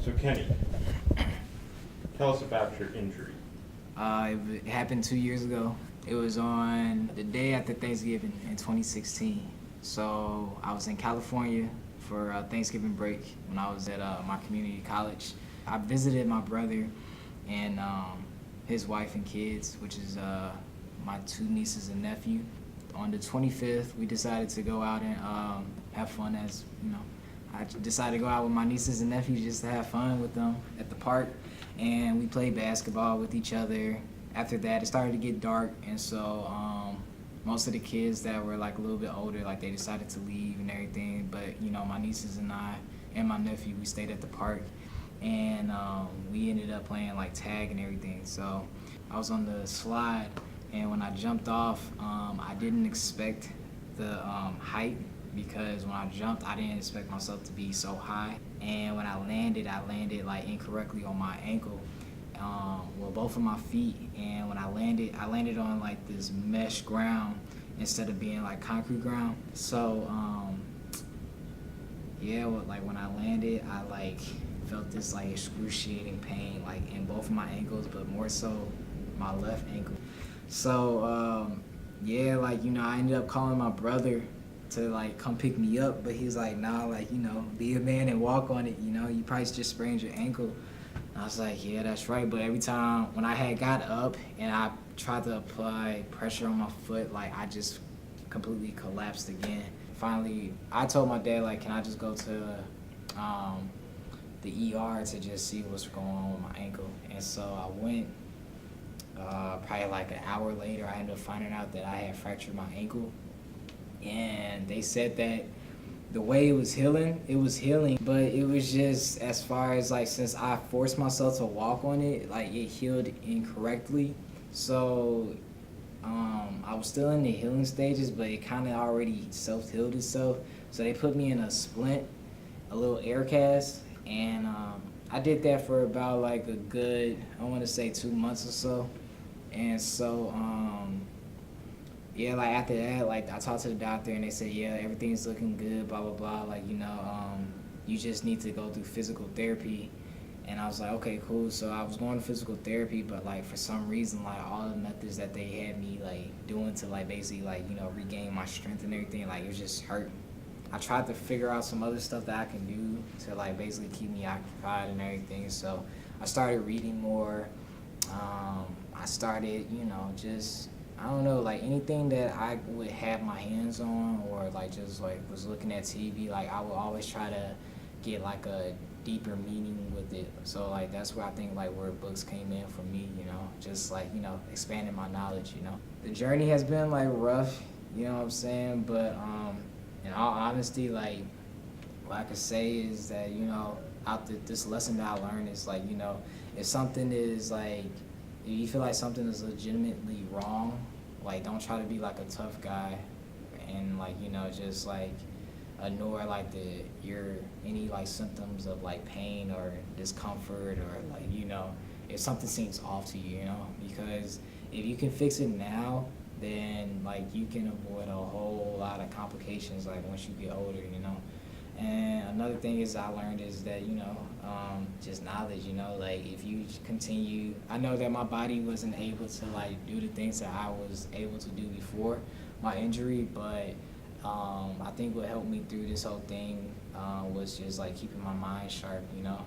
So Kenny, tell us about your injury. It happened 2 years ago. It was on the day after Thanksgiving in 2016. So I was in California for Thanksgiving break when I was at my community college. I visited my brother and his wife and kids, which is my two nieces and nephew. On the 25th, we decided to go out and have fun as, you know, I decided to go out with my nieces and nephews just to have fun with them at the park. And we played basketball with each other. After that, it started to get dark, and so most of the kids that were like a little bit older, like they decided to leave and everything. But you know, my nieces and I and my nephew, we stayed at the park, and we ended up playing like tag and everything. So I was on the slide, and when I jumped off, I didn't expect the height, because when I jumped, I didn't expect myself to be so high. And when I landed like incorrectly on my ankle, well, both of my feet. And when I landed on like this mesh ground instead of being like concrete ground. So yeah, well, like when I landed, I like felt this like excruciating pain like in both of my ankles, but more so my left ankle. So yeah, like, you know, I ended up calling my brother to like come pick me up, but he's like, nah, like, you know, be a man and walk on it, you know, you probably just sprained your ankle. And I was like, yeah, that's right. But every time when I had got up and I tried to apply pressure on my foot, like I just completely collapsed again. Finally, I told my dad, like, can I just go to the ER to just see what's going on with my ankle? And so I went. Probably like an hour later, I ended up finding out that I had fractured my ankle. And they said that the way it was healing, but it was just, as far as like, since I forced myself to walk on it, like it healed incorrectly. So I was still in the healing stages, but it kind of already self-healed itself. So they put me in a splint, a little air cast, and I did that for about like a good, I want to say 2 months or so. And so yeah, like after that, like I talked to the doctor and they said, yeah, everything's looking good, blah, blah, blah. Like, you know, you just need to go through physical therapy. And I was like, okay, cool. So I was going to physical therapy, but like for some reason, like all the methods that they had me like doing to like basically like, you know, regain my strength and everything, like it was just hurting. I tried to figure out some other stuff that I can do to like basically keep me occupied and everything. So I started reading more. I started, you know, just, I don't know, like anything that I would have my hands on, or like just like was looking at TV, like I would always try to get like a deeper meaning with it. So like that's where I think like where books came in for me, you know, just like, you know, expanding my knowledge, you know. The journey has been like rough, you know what I'm saying, but in all honesty, like what I could say is that, you know, this lesson that I learned is like, you know, if something is like, if you feel like something is legitimately wrong, like don't try to be like a tough guy and like, you know, just like ignore like any like symptoms of like pain or discomfort, or like, you know, if something seems off to you, you know, because if you can fix it now, then like you can avoid a whole lot of complications like once you get older, you know. And another thing is I learned is that, you know, just knowledge, you know, like if you continue, I know that my body wasn't able to like do the things that I was able to do before my injury, but I think what helped me through this whole thing was just like keeping my mind sharp, you know.